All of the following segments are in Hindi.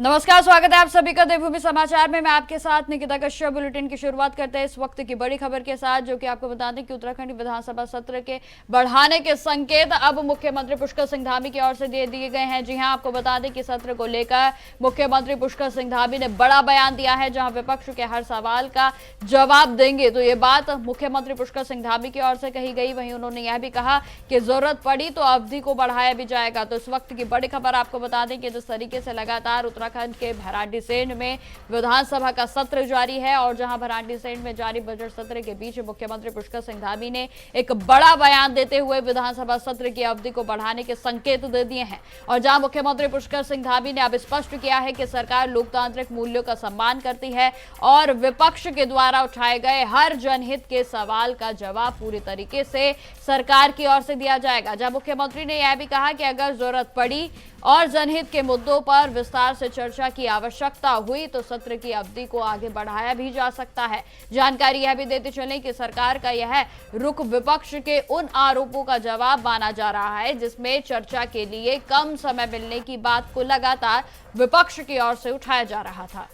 नमस्कार, स्वागत है आप सभी का देवभूमि समाचार में। मैं आपके साथ निकिता कश्यप। बुलेटिन की शुरुआत करते हैं इस वक्त की बड़ी खबर के साथ, जो कि आपको बता दें कि उत्तराखंड विधानसभा सत्र के बढ़ाने के संकेत अब मुख्यमंत्री पुष्कर सिंह धामी की ओर से दे दिए गए हैं। जी हां, आपको बता दें कि सत्र को लेकर मुख्यमंत्री पुष्कर सिंह धामी ने बड़ा बयान दिया है, जहां विपक्ष के हर सवाल का जवाब देंगे। तो ये बात मुख्यमंत्री पुष्कर सिंह धामी की ओर से कही गई। वहीं उन्होंने यह भी कहा कि जरूरत पड़ी तो अवधि को बढ़ाया भी जाएगा। तो इस वक्त की बड़ी खबर आपको बता दें कि जिस तरीके से लगातार उत्तराखंड के भराड़ीसैंण में विधानसभा का सत्र जारी है, और जहां भराड़ीसैंण में जारी बजट सत्र के बीच मुख्यमंत्री पुष्कर सिंह धामी ने एक बड़ा बयान देते हुए विधानसभा सत्र की अवधि को बढ़ाने के संकेत दे दिए हैं। और जहां मुख्यमंत्री पुष्कर सिंह धामी ने अब स्पष्ट किया है कि सरकार लोकतांत्रिक मूल्यों का सम्मान करती है और विपक्ष के द्वारा उठाए गए हर जनहित के सवाल का जवाब पूरी तरीके से सरकार की ओर से दिया जाएगा। जहां मुख्यमंत्री ने यह भी कहा कि अगर जरूरत पड़ी और जनहित के मुद्दों पर विस्तार से चर्चा की आवश्यकता हुई तो सत्र की अवधि को आगे बढ़ाया भी जा सकता है। जानकारी यह भी देते चलें कि सरकार का यह रुख विपक्ष के उन आरोपों का जवाब माना जा रहा है जिसमें चर्चा के लिए कम समय मिलने की बात को लगातार विपक्ष की ओर से उठाया जा रहा था।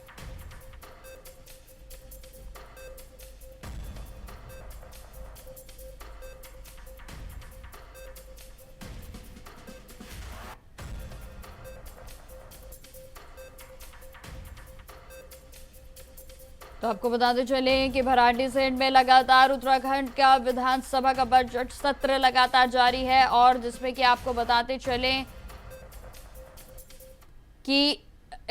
तो आपको बताते चलें कि भराड़ीसैंण में लगातार उत्तराखंड का विधानसभा का बजट सत्र लगातार जारी है, और जिसमें कि आपको बताते चलें कि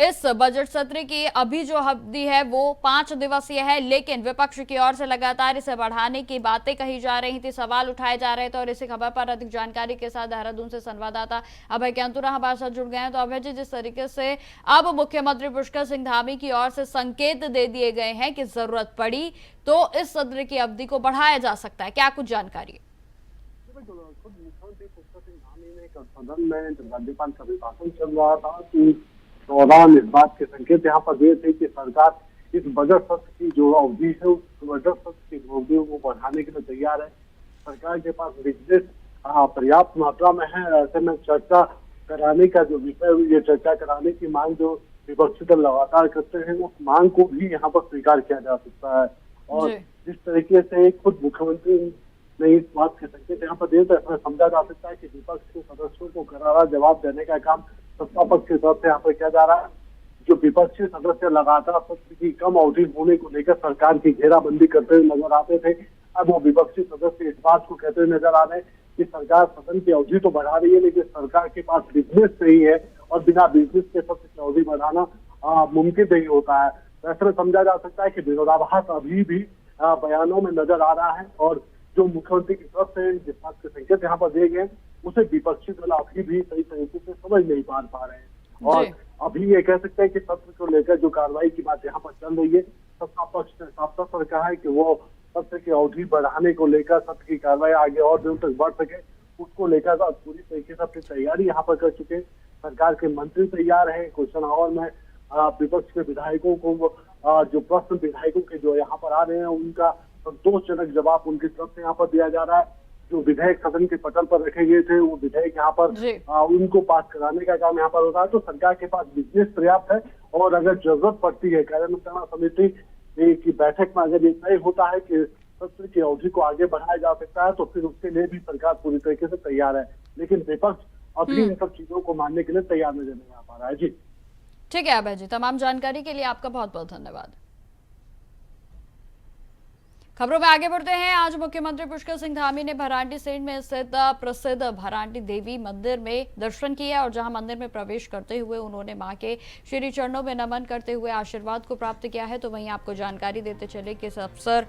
इस बजट सत्र की अभी जो अवधि है वो 5 दिवसीय है, लेकिन विपक्ष की ओर से लगातार इसे बढ़ाने की बातें कही जा रही थी, सवाल उठाए जा रहे थे। और इसी खबर पर अधिक जानकारी के साथ देहरादून से संवाददाता अभय कैंतुरा हमारे साथ जुड़ गए हैं। तो अभय जी, जिस तरीके से अब मुख्यमंत्री पुष्कर सिंह धामी की ओर से संकेत दे दिए गए हैं कि जरूरत पड़ी तो इस सत्र की अवधि को बढ़ाया जा सकता है, क्या कुछ जानकारी है? मुख्यमंत्री पुष्कर सिंह धामी ने कल सदन में राज्यपाल का अभिभाषण चल रहा था कि दौरान इस बात के संकेत यहाँ पर दिए थे कि सरकार इस बजट सत्र की जो अवधि है उस बजट सत्र की अवधि को बढ़ाने के लिए तैयार है। सरकार के पास बिजनेस पर्याप्त मात्रा में है। ऐसे में चर्चा कराने का जो विषय, ये चर्चा कराने की मांग जो विपक्षी दल लगातार करते हैं, उस मांग को भी यहाँ पर स्वीकार किया जा सकता है। और जिस तरीके से खुद मुख्यमंत्री ने इस बात के संकेत यहाँ पर दिए, तो ऐसा समझा जा सकता है कि विपक्ष के सदस्यों को करारा जवाब देने का काम सत्ता पक्ष की तरफ से यहाँ पर किया जा रहा है। जो विपक्षी सदस्य लगातार सत्र की कम अवधि होने को लेकर सरकार की घेराबंदी करते हुए नजर आते थे, अब वो विपक्षी सदस्य इस बात को कहते हुए नजर आ रहे हैं कि सरकार सदन की अवधि तो बढ़ा रही है, लेकिन सरकार के पास बिजनेस नहीं है और बिना बिजनेस के सत्र की अवधि बढ़ाना मुमकिन नहीं होता है। तो ऐसा समझा जा सकता है कि विरोधाभास अभी भी बयानों में नजर आ रहा है, और जो मुख्यमंत्री की तरफ से जिस बात के संकेत यहाँ पर दिए गए उसे विपक्षी दल अभी भी सही तरीके से समझ नहीं पा रहे हैं। और अभी ये कह सकते हैं कि सत्र को लेकर जो कार्रवाई की बात यहाँ पर चल रही है, सत्ता पक्ष ने साफ तौर पर कहा है कि वो सत्र की अवधि बढ़ाने को लेकर, सत्र की कार्रवाई आगे और दिनों तक बढ़ सके, उसको लेकर पूरी तरीके से अपनी तैयारी यहाँ पर कर चुके। सरकार के मंत्री तैयार है। क्वेश्चन आवर में विपक्ष के विधायकों को जो प्रश्न विधायकों के जो यहाँ पर आ रहे हैं उनका संतोषजनक जवाब उनकी तरफ से यहाँ पर दिया जा रहा है। जो विधेयक सदन के पटल पर रखे गए थे वो विधेयक यहाँ पर उनको पास कराने का काम यहाँ पर होता है। तो सरकार के पास बिजनेस पर्याप्त है, और अगर जरूरत पड़ती है कार्यानुष्ठान समिति की बैठक में अगर ये तय होता है कि सत्र की अवधि को आगे बढ़ाया जा सकता है, तो फिर उसके लिए भी सरकार पूरी तरीके से तैयार है। लेकिन विपक्ष अभी इन सब चीजों को मानने के लिए तैयार नजर नहीं आ पा रहा है। जी ठीक है अभय जी, तमाम जानकारी के लिए आपका बहुत बहुत धन्यवाद। खबरों में आगे बढ़ते हैं। आज मुख्यमंत्री पुष्कर सिंह धामी ने भराड़ीसैंण में स्थित प्रसिद्ध भराड़ी देवी मंदिर में दर्शन किया, और जहां मंदिर में प्रवेश करते हुए उन्होंने मां के श्री चरणों में नमन करते हुए आशीर्वाद को प्राप्त किया है। तो वहीं आपको जानकारी देते चले कि इस अवसर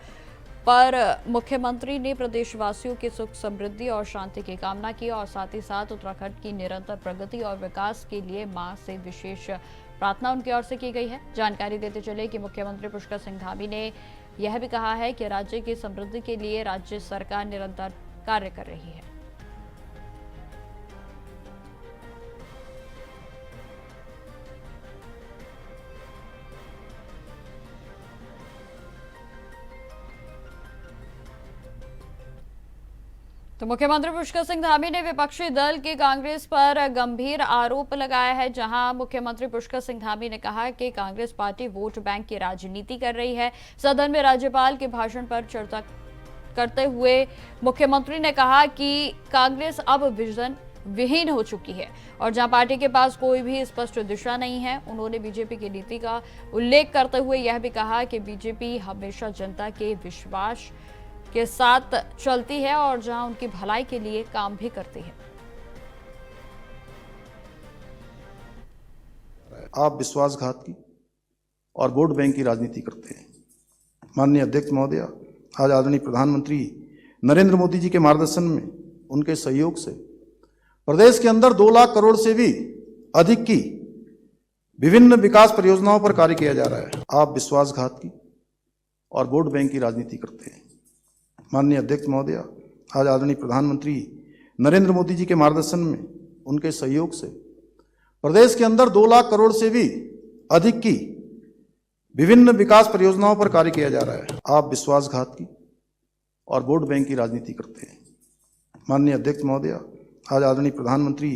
पर मुख्यमंत्री ने प्रदेशवासियों की सुख समृद्धि और शांति की कामना की, और साथ ही साथ उत्तराखंड की निरंतर प्रगति और विकास के लिए मां से विशेष प्रार्थना उनकी ओर से की गई है। जानकारी देते चले कि मुख्यमंत्री पुष्कर सिंह धामी ने यह भी कहा है कि राज्य की समृद्धि के लिए राज्य सरकार निरंतर कार्य कर रही है। तो मुख्यमंत्री पुष्कर सिंह धामी ने विपक्षी दल की कांग्रेस पर गंभीर आरोप लगाया है, जहां मुख्यमंत्री पुष्कर सिंह धामी ने कहा कि कांग्रेस पार्टी वोट बैंक की राजनीति कर रही है। सदन में राज्यपाल के भाषण पर चर्चा करते हुए मुख्यमंत्री ने कहा कि कांग्रेस अब विजन विहीन हो चुकी है और जहां पार्टी के पास कोई भी स्पष्ट दिशा नहीं है। उन्होंने बीजेपी की नीति का उल्लेख करते हुए यह भी कहा कि बीजेपी हमेशा जनता के विश्वास के साथ चलती है और जहां उनकी भलाई के लिए काम भी करती है। आप विश्वासघात की और वोट बैंक की राजनीति करते हैं। माननीय अध्यक्ष महोदय, आज आदरणीय प्रधानमंत्री नरेंद्र मोदी जी के मार्गदर्शन में, उनके सहयोग से प्रदेश के अंदर 2 लाख करोड़ से भी अधिक की विभिन्न विकास परियोजनाओं पर कार्य किया जा रहा है। आप विश्वासघात की और वोट बैंक की राजनीति करते हैं। माननीय अध्यक्ष महोदय, आज आदरणीय प्रधानमंत्री नरेंद्र मोदी जी के मार्गदर्शन में, उनके सहयोग से प्रदेश के अंदर 2 लाख करोड़ से भी अधिक की विभिन्न विकास परियोजनाओं पर कार्य किया जा रहा है। आप विश्वासघात की और वोट बैंक की राजनीति करते हैं। माननीय अध्यक्ष महोदय, आज आदरणीय प्रधानमंत्री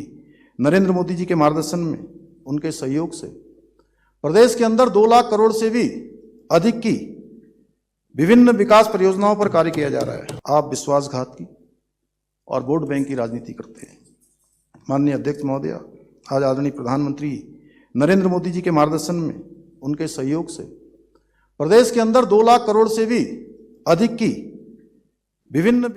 नरेंद्र मोदी जी के मार्गदर्शन में, उनके सहयोग से प्रदेश के अंदर 2 लाख करोड़ से भी अधिक की विभिन्न विकास परियोजनाओं पर कार्य किया जा रहा है। आप विश्वासघात की और वोट बैंक की राजनीति करते हैं। माननीय अध्यक्ष महोदय, आज आदरणीय प्रधानमंत्री नरेंद्र मोदी जी के मार्गदर्शन में, उनके सहयोग से प्रदेश के अंदर 2 लाख करोड़ से भी अधिक की विभिन्न।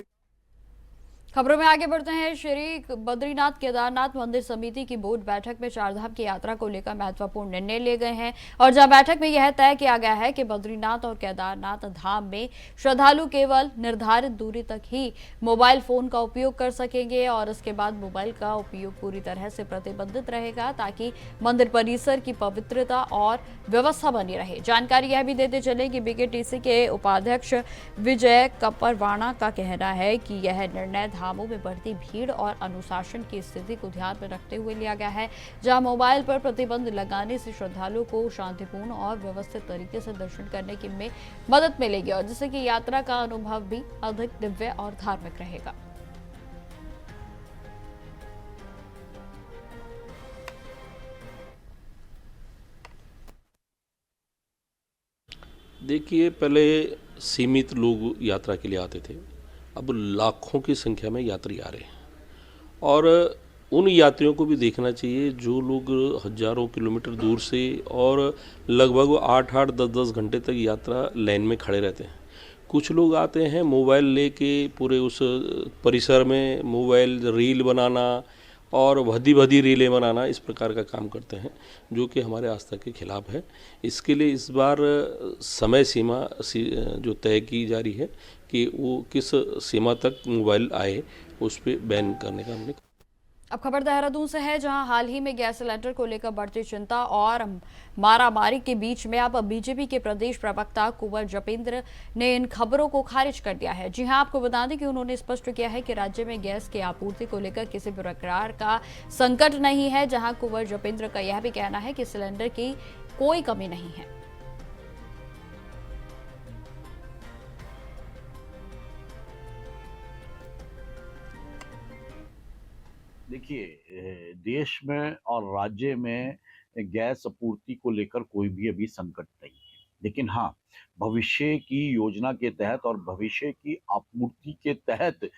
खबरों में आगे बढ़ते हैं। श्री बद्रीनाथ केदारनाथ मंदिर समिति की बोर्ड बैठक में चारधाम की यात्रा को लेकर महत्वपूर्ण निर्णय लिए गए हैं और जहां बैठक में यह तय किया गया है कि बद्रीनाथ और केदारनाथ धाम में श्रद्धालु केवल निर्धारित दूरी तक ही मोबाइल फोन का उपयोग कर सकेंगे और इसके बाद मोबाइल का उपयोग पूरी तरह से प्रतिबंधित रहेगा, ताकि मंदिर परिसर की पवित्रता और व्यवस्था बनी रहे। जानकारी यह भी देते चले कि बीकेटीसी के उपाध्यक्ष विजय कपरवाणा का कहना है कि यह निर्णय धामों में बढ़ती भीड़ और अनुशासन की स्थिति को ध्यान में रखते हुए लिया गया है, जहां मोबाइल पर प्रतिबंध लगाने से श्रद्धालुओं को शांतिपूर्ण और व्यवस्थित तरीके से दर्शन करने की में मदद मिलेगी और जिससे कि यात्रा का अनुभव भी अधिक दिव्य और धार्मिक रहेगा। देखिए, पहले सीमित लोग यात्रा के लिए आते थे, अब लाखों की संख्या में यात्री आ रहे हैं और उन यात्रियों को भी देखना चाहिए जो लोग हजारों किलोमीटर दूर से और लगभग 8-8, 10-10 घंटे तक यात्रा लाइन में खड़े रहते हैं। कुछ लोग आते हैं मोबाइल लेके पूरे उस परिसर में मोबाइल रील बनाना और भदी रीलें बनाना, इस प्रकार का काम करते हैं जो कि हमारे आस्था के खिलाफ है। इसके लिए इस बार समय सीमा जो तय की जा रही है कि वो किस सीमा तक मोबाइल आए, उस पर बैन करने का हमने। अब खबर देहरादून से है, जहां हाल ही में गैस सिलेंडर को लेकर बढ़ती चिंता और मारामारी के बीच में अब बीजेपी के प्रदेश प्रवक्ता कुंवर जपेंद्र ने इन खबरों को खारिज कर दिया है। जी हां, आपको बता दें कि उन्होंने स्पष्ट किया है कि राज्य में गैस की आपूर्ति को लेकर किसी भी प्रकार का संकट नहीं है। जहां कुंवर जपेंद्र का यह भी कहना है कि सिलेंडर की कोई कमी नहीं है। देखिए, देश में और राज्य में गैस आपूर्ति को लेकर कोई भी अभी संकट नहीं है, लेकिन हाँ, भविष्य की योजना के तहत और भविष्य की आपूर्ति के तहत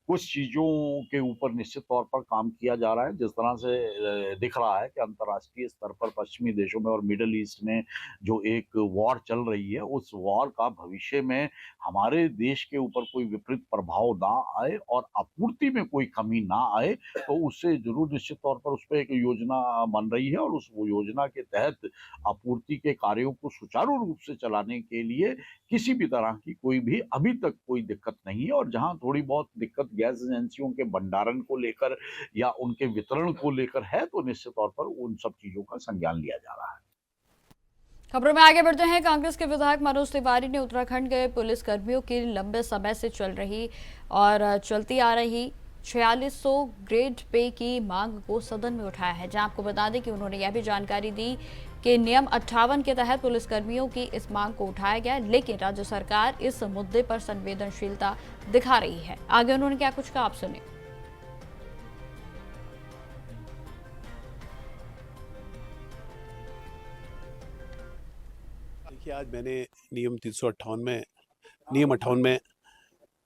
कुछ चीज़ों के ऊपर निश्चित तौर पर काम किया जा रहा है। जिस तरह से दिख रहा है कि अंतर्राष्ट्रीय स्तर पर पश्चिमी देशों में और मिडल ईस्ट में जो एक वॉर चल रही है, उस वॉर का भविष्य में हमारे देश के ऊपर कोई विपरीत प्रभाव ना आए और आपूर्ति में कोई कमी ना आए, तो उससे जरूर निश्चित तौर पर उस पर एक योजना बन रही है और उस योजना के तहत आपूर्ति के कार्यों को सुचारू रूप से चलाने के लिए किसी भी तरह की कोई भी अभी तक कोई दिक्कत नहीं है। और जहां थोड़ी बहुत दिक्कत गैस एजेंसियों के भंडारण को लेकर या उनके वितरण को लेकर है, तो निश्चित तौर पर उन सब चीजों का संज्ञान लिया जा रहा है। खबरों में आगे बढ़ते हैं। कांग्रेस के विधायक मनोज तिवारी ने उत्तराखंड के पुलिस कर्मियों की लंबे समय से चलती आ रही 4600 ग्रेड पे की मांग को सदन में उठाया है, जहां आपको बता दें कि उन्होंने यह भी जानकारी दी के नियम 58 के तहत पुलिसकर्मियों की इस मांग को उठाया गया, लेकिन राज्य सरकार इस मुद्दे पर संवेदनशीलता दिखा रही है। आगे उन्होंने क्या कुछ कहा, आप सुनिए। देखिए, आज मैंने नियम 58 में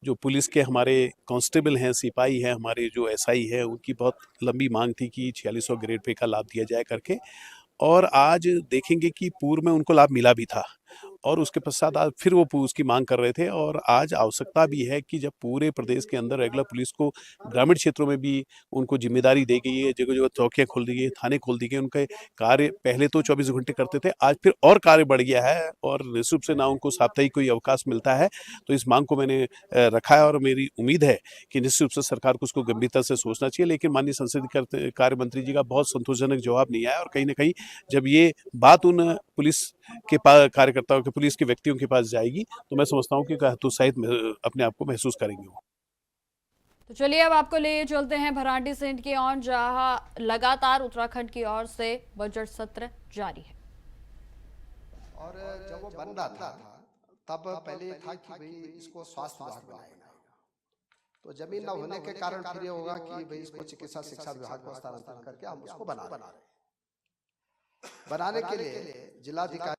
जो पुलिस के हमारे कांस्टेबल हैं, सिपाही हैं, हमारे जो एसआई है, उनकी बहुत लंबी मांग थी कि 4600 ग्रेड पे का लाभ दिया जाए करके, और आज देखेंगे कि पूर्व में उनको लाभ मिला भी था और उसके पश्चात आज फिर वो उसकी मांग कर रहे थे। और आज आवश्यकता भी है कि जब पूरे प्रदेश के अंदर रेगुलर पुलिस को ग्रामीण क्षेत्रों में भी उनको जिम्मेदारी दी गई है, जगह जगह चौकियाँ खोल दी गई, थाने खोल दिए गए, उनके कार्य पहले तो 24 घंटे करते थे, आज फिर और कार्य बढ़ गया है और निश्चित रूप से ना उनको साप्ताहिक कोई अवकाश मिलता है। तो इस मांग को मैंने रखा है और मेरी उम्मीद है कि निश्चित रूप से सरकार को उसको गंभीरता से सोचना चाहिए। लेकिन माननीय संसदीय कार्य मंत्री जी का बहुत संतोषजनक जवाब नहीं आया और कहीं ना कहीं जब ये बात उन पुलिस के कार्यकर्ताओं के, पुलिस के व्यक्तियों के पास जाएगी तो मैं समझता हूँ कि हतोत्साहित अपने आप को महसूस करेंगे वो। तो चलिए अब आपको ले चलते हैं भरांडी सेंट की ओर, जहां लगातार उत्तराखंड की ओर से बजट सत्र जारी है। और जब वो बन रहा था तब पहले था कि भाई इसको स्वास्थ्य विभाग बनाएगा, तो जमीन न होने के कारण फिर ये होगा कि भाई इसको चिकित्सा शिक्षा विभाग को हस्तांतरण करके हम उसको बना रहे हैं। बनाने के लिए जिलाधिकारी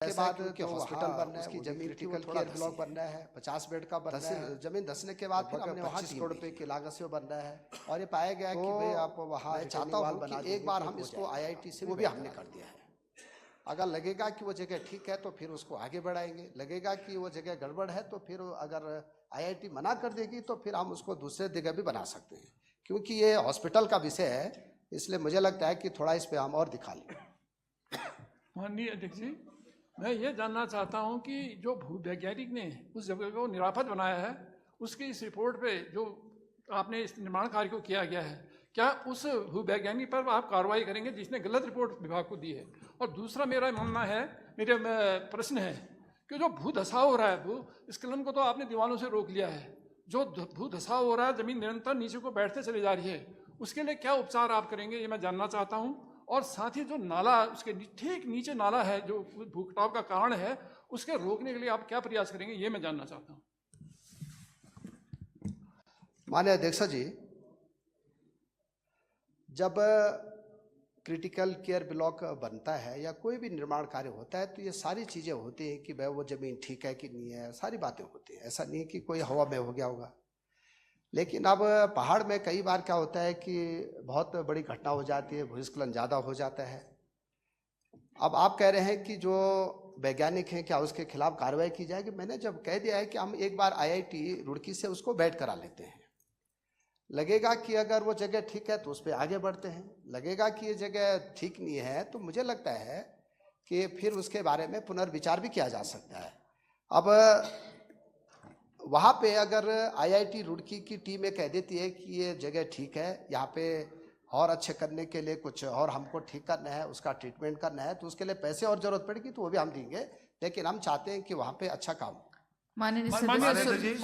के बाद के हॉस्पिटल बनना है, उसकी जमीन क्रिटिकल केयर ब्लॉक बनना है, 50 बेड का बनना है। जमीन धसने के बाद फिर हमने वहाँ 25 करोड़ रुपए की लागत से बनना है और ये पाया गया कि भाई आप वहाँ चाहता हूँ कि एक बार हम इसको IIT से वो भी हमने कर दिया है। अगर लगेगा कि वो जगह ठीक है तो फिर उसको आगे बढ़ाएंगे, लगेगा कि वो जगह गड़बड़ है तो फिर अगर IIT मना कर देगी तो फिर हम उसको दूसरे जगह भी बना सकते हैं। क्योंकि ये हॉस्पिटल का विषय है, इसलिए मुझे लगता है कि थोड़ा इस पर हम और दिखा लें। माननीय अध्यक्ष जी, मैं ये जानना चाहता हूं कि जो भूवैज्ञानिक ने उस जगह को निरापद बनाया है, उसकी इस रिपोर्ट पे जो आपने इस निर्माण कार्य को किया गया है, क्या उस भूवैज्ञानिक पर आप कार्रवाई करेंगे जिसने गलत रिपोर्ट विभाग को दी है? और दूसरा मेरा मानना है, मेरे प्रश्न है कि जो भू धसाव हो रहा है, भूस्खलन को तो आपने दीवारों से रोक लिया है, जो भू धसाव हो रहा है, जमीन निरंतर नीचे को बैठते चली जा रही है, उसके लिए क्या उपचार आप करेंगे, ये मैं जानना चाहता हूँ। और साथ ही जो नाला, उसके ठीक नीचे नाला है जो भूकटाव का कारण है, उसके रोकने के लिए आप क्या प्रयास करेंगे, ये मैं जानना चाहता हूँ। माननीय अध्यक्ष जी, जब क्रिटिकल केयर ब्लॉक बनता है या कोई भी निर्माण कार्य होता है तो ये सारी चीज़ें होती हैं कि भाई वो ज़मीन ठीक है कि नहीं है, सारी बातें होती हैं। ऐसा नहीं है कि कोई हवा में हो गया होगा। लेकिन अब पहाड़ में कई बार क्या होता है कि बहुत बड़ी घटना हो जाती है, भूस्खलन ज़्यादा हो जाता है। अब आप कह रहे हैं कि जो वैज्ञानिक हैं क्या उसके खिलाफ कार्रवाई की जाएगी? मैंने जब कह दिया है कि हम एक बार IIT रुड़की से उसको बैठ करा लेते हैं, लगेगा कि अगर वो जगह ठीक है तो उस पर आगे बढ़ते हैं, लगेगा कि ये जगह ठीक नहीं है तो मुझे लगता है कि फिर उसके बारे में पुनर्विचार भी किया जा सकता है। अब वहाँ पे अगर IIT रुड़की की टीम कह देती है कि ये जगह ठीक है, यहाँ पे और अच्छे करने के लिए कुछ और हमको ठीक करना है, उसका ट्रीटमेंट करना है, तो उसके लिए पैसे और ज़रूरत पड़ेगी तो वो भी हम देंगे, लेकिन हम चाहते हैं कि वहाँ पे अच्छा काम। माननीय जी,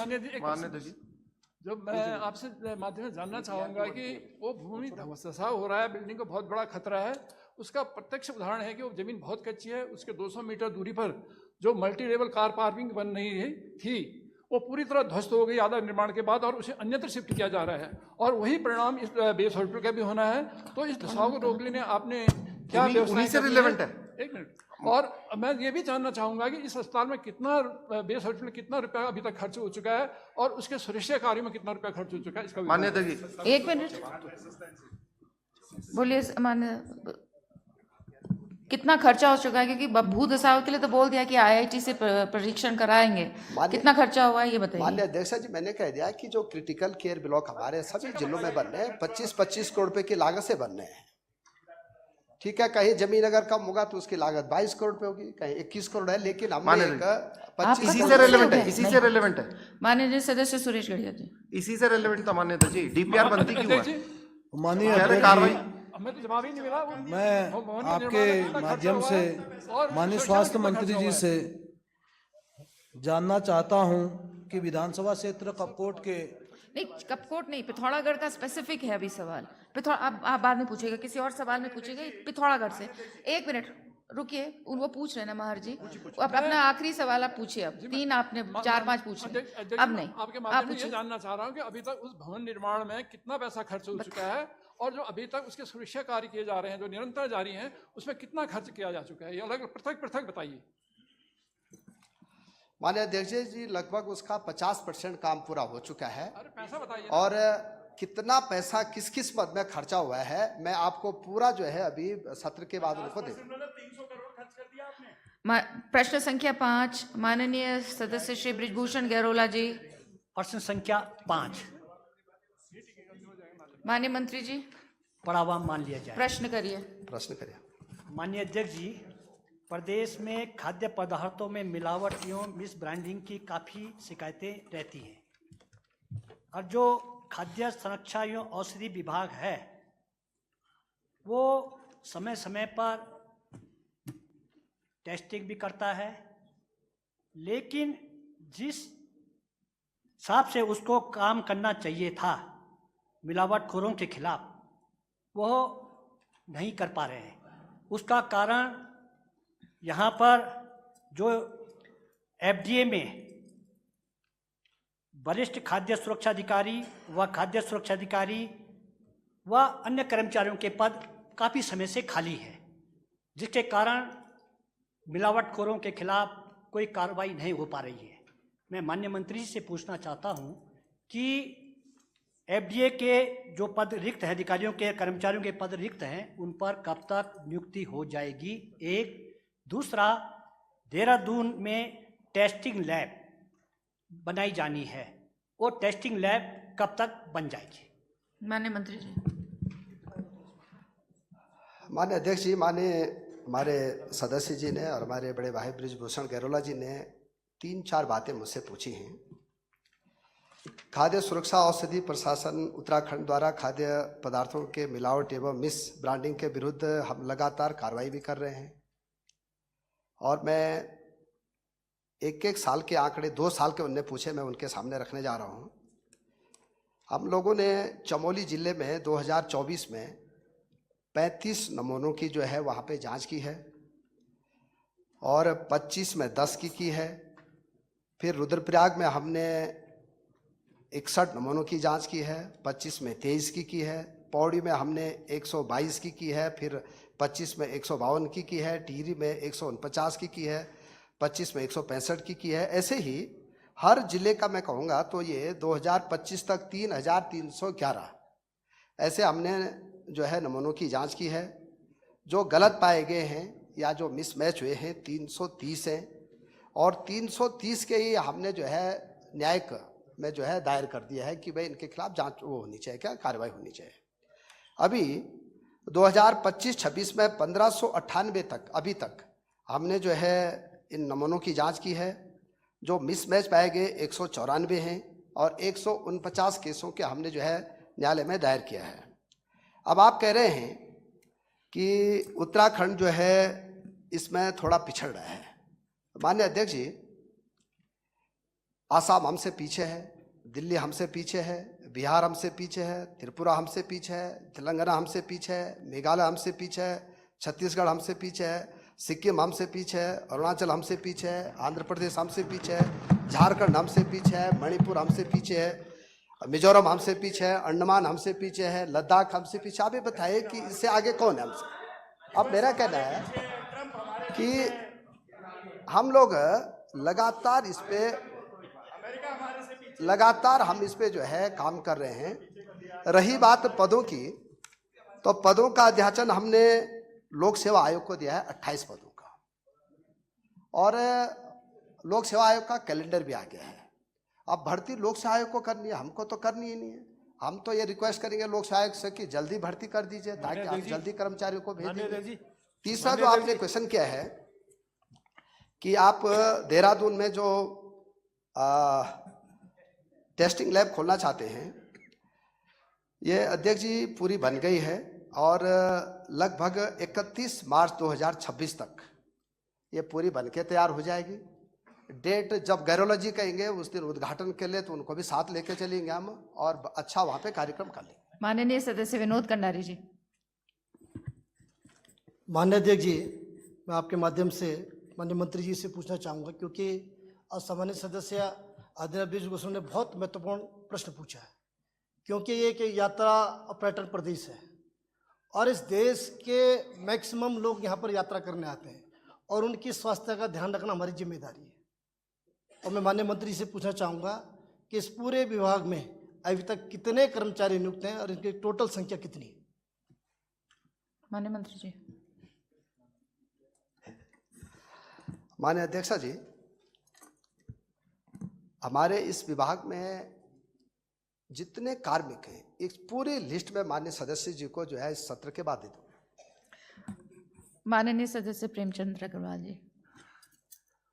जो मैं आपसे माध्यम में जानना चाहूँगा कि वो भूमि धसाव हो रहा है, बिल्डिंग को बहुत बड़ा खतरा है, उसका प्रत्यक्ष उदाहरण है कि वो ज़मीन बहुत कच्ची है, उसके 200 मीटर दूरी पर जो मल्टी लेवल कार पार्किंग बन रही थी वो पूरी तरह ध्वस्त हो गई आधा निर्माण के बाद और उसे अन्यत्र शिफ्ट किया जा रहा है, और वही परिणाम इस बेस हॉस्पिटल का भी होना है। तो इस धसाव को रोकने आपने क्या व्यवस्था रिलेवेंट है? एक मिनट। और मैं ये भी जानना चाहूंगा कि इस अस्पताल में कितना बेस हॉस्पिटल में कितना रुपया अभी तक खर्च हो चुका है और उसके सुरक्षा कार्यों में कितना रुपया खर्च हो चुका है, इसका मान्य अध्यक्ष जी, एक मिनट बोलिए मान्य, कितना खर्चा हो चुका है? क्योंकि भूत दशाओं के लिए तो बोल दिया कि आईआईटी से परीक्षण कराएंगे, कितना खर्चा हुआ है ये बताइए। माननीय अध्यक्ष जी, मैंने कह दिया कि जो क्रिटिकल केयर ब्लॉक हमारे सभी जिलों में बन रहे हैं 25-25 करोड़ रुपए की लागत से बन रहे हैं। ठीक है, कहीं जमीन अगर कम होगा तो उसकी लागत 22 करोड़ रुपए होगी, कहीं 21 करोड़ है, लेकिन हमने इसी से रेलेवेंट है, इसी से रेलेवेंट है। माननीय सदस्य सुरेश गढ़िया जी, इसी से रेलेवेंट था मान्य अध्यक्ष जी। डीपीआर बनती क्यों है? माननीय कार्रवाई हमें तो जवाब ही नहीं मिला। मैं आपके माध्यम से माननीय स्वास्थ्य मंत्री जी से जानना चाहता हूं कि विधानसभा क्षेत्र कपकोट के नहीं कपकोट नहीं, पिथौरागढ़ का स्पेसिफिक है अभी सवाल। आप बाद में पूछेगा, किसी और सवाल में पूछेगा पिथौरागढ़ से। एक मिनट रुकिए, वो पूछ रहे हैं ना महार जी, अब अपना आखिरी सवाल आप पूछिए। अब 3 आपने 4-5 पूछे, अब नहीं आपके माध्यम से ये जानना चाह रहा हूँ कि अभी तक उस भवन निर्माण में कितना पैसा खर्च हो चुका है और जो अभी तक उसके सुरक्षा कार्य किए जा रहे हैं जो निरंतर जारी हैं उसमें कितना खर्च किया जा चुका है, ये अलग पृथक पृथक बताइए। माननीय अध्यक्ष जी, लगभग उसका 50% काम पूरा हो चुका है। अरे पैसा बताइए। और कितना पैसा किस किस पद में खर्चा हुआ है मैं आपको पूरा जो है अभी सत्र के बाद उनको दे। प्रश्न संख्या 5 माननीय सदस्य श्री बृजभूषण गैरोला जी। प्रश्न संख्या 5 माननीय मंत्री जी पढ़ावा मान लिया जाए। प्रश्न करिए। माननीय अध्यक्ष जी, प्रदेश में खाद्य पदार्थों में मिलावट एवं मिस ब्रांडिंग की काफ़ी शिकायतें रहती हैं और जो खाद्य संरक्षा एवं औषधि विभाग है वो समय समय पर टेस्टिंग भी करता है, लेकिन जिस हिसाब से उसको काम करना चाहिए था मिलावटखोरों के खिलाफ वो नहीं कर पा रहे हैं। उसका कारण यहाँ पर जो एफडीए में वरिष्ठ खाद्य सुरक्षा अधिकारी व खाद्य सुरक्षा अधिकारी व अन्य कर्मचारियों के पद काफ़ी समय से खाली है, जिसके कारण मिलावटखोरों के खिलाफ कोई कार्रवाई नहीं हो पा रही है। मैं माननीय मंत्री जी से पूछना चाहता हूँ कि एफडीए के जो पद रिक्त हैं, अधिकारियों के कर्मचारियों के पद रिक्त हैं, उन पर कब तक नियुक्ति हो जाएगी? एक दूसरा, देहरादून में टेस्टिंग लैब बनाई जानी है, वो टेस्टिंग लैब कब तक बन जाएगी? माननीय मंत्री जी। माननीय अध्यक्ष जी, माननीय हमारे सदस्य जी ने और हमारे बड़े भाई बृजभूषण गैरोला जी ने 3-4 बातें मुझसे पूछी हैं। खाद्य सुरक्षा औषधि प्रशासन उत्तराखंड द्वारा खाद्य पदार्थों के मिलावट एवं मिस ब्रांडिंग के विरुद्ध हम लगातार कार्रवाई भी कर रहे हैं और मैं एक साल के आंकड़े 2 साल के उनने पूछे, मैं उनके सामने रखने जा रहा हूं। हम लोगों ने चमोली जिले में 2024 में 35 नमूनों की जो है वहाँ पे जांच की है और 25 में 10 की है। फिर रुद्रप्रयाग में हमने 61 नमूनों की जांच की है, 25 में 23 की है। पौड़ी में हमने 122 की है, फिर 25 में 152 की है। टिहरी में 149 की है, 25 में 165 की है। ऐसे ही हर जिले का मैं कहूँगा तो ये 2025 तक 3311 ऐसे हमने जो है नमूनों की जांच की है। जो गलत पाए गए हैं या जो मिसमैच हुए हैं 330 हैं और 330 के ही हमने जो है न्यायिक में जो है दायर कर दिया है कि भाई इनके खिलाफ जांच वो होनी चाहिए, क्या कार्रवाई होनी चाहिए। अभी 2025-26 में 1598 तक अभी तक हमने जो है इन नमूनों की जांच की है। जो मिसमैच पाए गए 194 हैं और 149 केसों के हमने जो है न्यायालय में दायर किया है। अब आप कह रहे हैं कि उत्तराखंड जो है इसमें थोड़ा पिछड़ रहा है। माननीय अध्यक्ष जी, आसाम हमसे पीछे है, दिल्ली हमसे पीछे है, बिहार हमसे पीछे है, त्रिपुरा हमसे पीछे है, तेलंगाना हमसे पीछे है, मेघालय हमसे पीछे है, छत्तीसगढ़ हमसे पीछे है, सिक्किम हमसे पीछे है, अरुणाचल हमसे पीछे है, आंध्र प्रदेश हमसे पीछे है, झारखंड हमसे पीछे है, मणिपुर हमसे पीछे है, मिजोरम हमसे पीछे है, अंडमान हमसे पीछे है, लद्दाख हमसे पीछे। आप ये बताइए कि इससे आगे कौन है हमसे? अब मेरा कहना है कि हम लोग लगातार हम इस पे जो है काम कर रहे हैं। रही बात पदों की, तो पदों का अध्याचन हमने लोक सेवा आयोग को दिया है 28 पदों का, और लोक सेवा आयोग का कैलेंडर भी आ गया है। अब भर्ती लोक सेवा आयोग को करनी है, हमको तो करनी ही नहीं है। हम तो ये रिक्वेस्ट करेंगे लोक सेवा आयोग से कि जल्दी भर्ती कर दीजिए ताकि आप जल्दी कर्मचारियों को भेज दीजिए। तीसरा जो आपने क्वेश्चन किया है कि आप देहरादून में जो टेस्टिंग लैब खोलना चाहते हैं, ये अध्यक्ष जी पूरी बन गई है और लगभग 31 मार्च 2026 तक ये पूरी बन के तैयार हो जाएगी। डेट जब गैरोलॉजी कहेंगे उस दिन उद्घाटन के लिए, तो उनको भी साथ लेके चलेंगे हम और अच्छा वहाँ पे कार्यक्रम कर लेंगे। माननीय सदस्य विनोद कंडारी जी। माननीय अध्यक्ष जी, मैं आपके माध्यम से माननीय मंत्री जी से पूछना चाहूँगा, क्योंकि सम्मानित सदस्य आदरणीय ब्रिज गोस्वामी ने बहुत महत्वपूर्ण प्रश्न पूछा है। क्योंकि ये एक यात्रा पर्यटन प्रदेश है और इस देश के मैक्सिमम लोग यहाँ पर यात्रा करने आते हैं और उनकी स्वास्थ्य का ध्यान रखना हमारी जिम्मेदारी है। और मैं माननीय मंत्री से पूछना चाहूँगा कि इस पूरे विभाग में अभी तक कितने कर्मचारी नियुक्त हैं और इनकी टोटल संख्या कितनी है? माननीय मंत्री जी। माननीय अध्यक्षा जी, हमारे इस विभाग में जितने कार्मिक हैं एक पूरी लिस्ट में माननीय सदस्य जी को जो है इस सत्र के बाद दे दूँ। माननीय सदस्य प्रेमचंद्र अग्रवाल जी।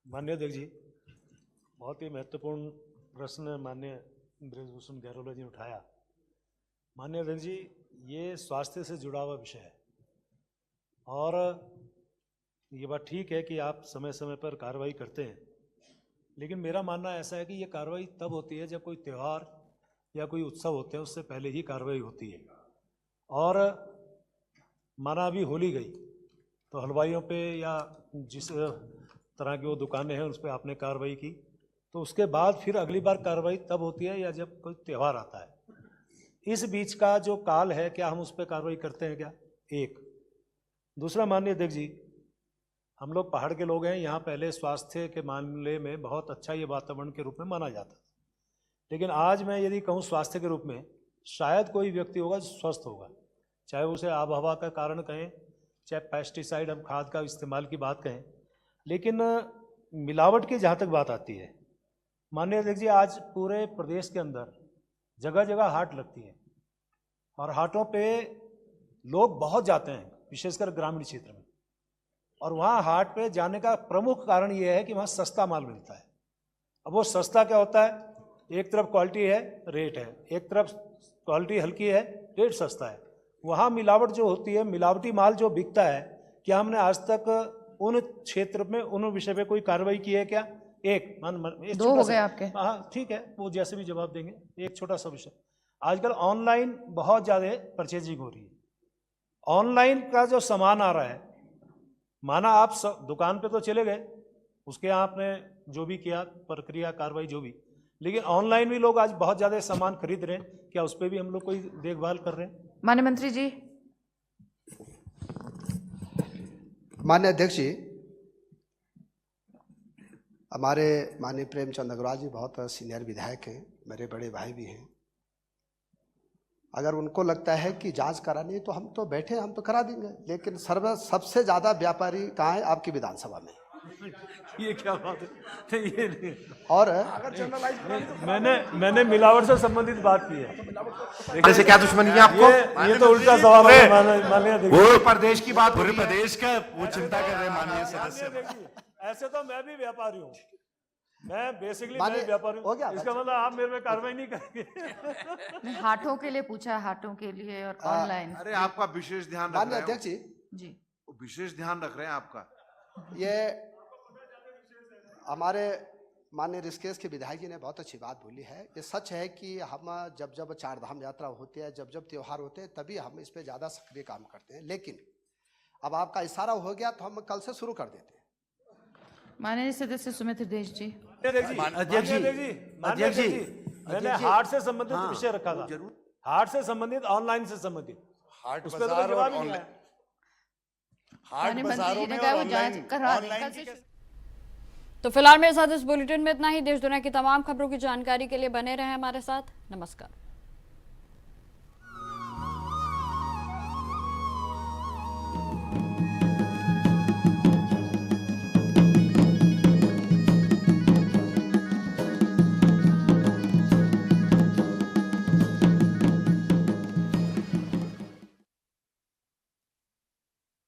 माननीय अध्यक्ष जी, बहुत ही महत्वपूर्ण प्रश्न माननीय ब्रिजभूषण गहलोत जी ने उठाया। माननीय अध्यक्ष जी, ये स्वास्थ्य से जुड़ा हुआ विषय है और ये बात ठीक है कि आप समय समय पर कार्रवाई करते हैं, लेकिन मेरा मानना ऐसा है कि ये कार्रवाई तब होती है जब कोई त्यौहार या कोई उत्सव होते हैं, उससे पहले ही कार्रवाई होती है। और माना अभी होली गई तो हलवाइयों पे या जिस तरह की वो दुकानें हैं उस पर आपने कार्रवाई की, तो उसके बाद फिर अगली बार कार्रवाई तब होती है या जब कोई त्यौहार आता है। इस बीच का जो काल है, क्या हम उस पर कार्रवाई करते हैं क्या? एक। दूसरा, माननीय अध्यक्ष जी, हम लोग पहाड़ के लोग हैं, यहाँ पहले स्वास्थ्य के मामले में बहुत अच्छा ये वातावरण के रूप में माना जाता था, लेकिन आज मैं यदि कहूँ स्वास्थ्य के रूप में, शायद कोई व्यक्ति होगा जो स्वस्थ होगा, चाहे उसे आब हवा का कारण कहें, चाहे पेस्टिसाइड हम खाद का इस्तेमाल की बात कहें, लेकिन मिलावट की जहाँ तक बात आती है, माननीय अध्यक्ष जी, आज पूरे प्रदेश के अंदर जगह जगह हाट लगती है और हाटों पे लोग बहुत जाते हैं, विशेषकर ग्रामीण क्षेत्र में। और वहाँ हाट पे जाने का प्रमुख कारण ये है कि वहाँ सस्ता माल मिलता है। अब वो सस्ता क्या होता है? एक तरफ क्वालिटी है, रेट है, एक तरफ क्वालिटी हल्की है, रेट सस्ता है। वहाँ मिलावट जो होती है, मिलावटी माल जो बिकता है, क्या हमने आज तक उन क्षेत्र में उन विषय पे कोई कार्रवाई की है क्या? एक दो हो गए आपके। हाँ ठीक है, वो जैसे भी जवाब देंगे। एक छोटा सा विषय, आजकल ऑनलाइन बहुत ज़्यादा परचेजिंग हो रही है। ऑनलाइन का जो सामान आ रहा है, माना आप दुकान पे तो चले गए, उसके यहाँ आपने जो भी किया प्रक्रिया कार्रवाई जो भी, लेकिन ऑनलाइन भी लोग आज बहुत ज़्यादा सामान खरीद रहे हैं, क्या उस पर भी हम लोग कोई देखभाल कर रहे हैं? माननीय मंत्री जी। माननीय अध्यक्ष जी, हमारे माननीय प्रेमचंद अग्रवाल जी बहुत सीनियर विधायक हैं, मेरे बड़े भाई भी हैं। अगर उनको लगता है कि जांच करानी है तो हम तो बैठे, हम तो करा देंगे, लेकिन सबसे ज्यादा व्यापारी कहाँ है? आपकी विधानसभा में। ये क्या बात है? ये नहीं। और मैंने मिलावट से संबंधित बात की है। ऐसे क्या दुश्मनी है आपको? ये तो उल्टा सवाल है माननीय। पूरे प्रदेश की बात, पूरे प्रदेश का वो चिंता कर रहे हैं माननीय सदस्य। ऐसे तो मैं भी व्यापारी हूँ, मैं बेसिकली मैं व्यापारी हूँ, इसका मतलब आप मेरे में कार्रवाई नहीं करेंगे? हाटों के लिए पूछा है, हाटों के लिए और ऑनलाइन। अरे आपका विशेष ध्यान रख रहे हैं अध्यक्ष जी, विशेष ध्यान रख रहे हैं आपका। ये हमारे माननीय ऋषिकेश के विधायक जी ने बहुत अच्छी बात बोली है। ये सच है कि हम जब जब चार धाम यात्रा होती है, जब जब त्योहार होते हैं, तभी हम इस पे ज़्यादा सक्रिय काम करते हैं, लेकिन अब आपका इशारा हो गया तो हम कल से शुरू कर देते हैं। माननीय सदस्य सुमित देश जी। अध्यक्ष जी, मैंने हाट से संबंधित विषय रखा था, हाट से संबंधित, ऑनलाइन से संबंधित, हाट उस पर तो जवाब ही नहीं आया। माननीय मंत्री जी ने कहा वो जांच करवा दें कल से। तो फिलहाल मेरे साथ इस बुलेटिन में इतना ही। देश दुनिया की तमाम खबरों की जानकारी के लिए बने रहें हमारे साथ। नमस्कार।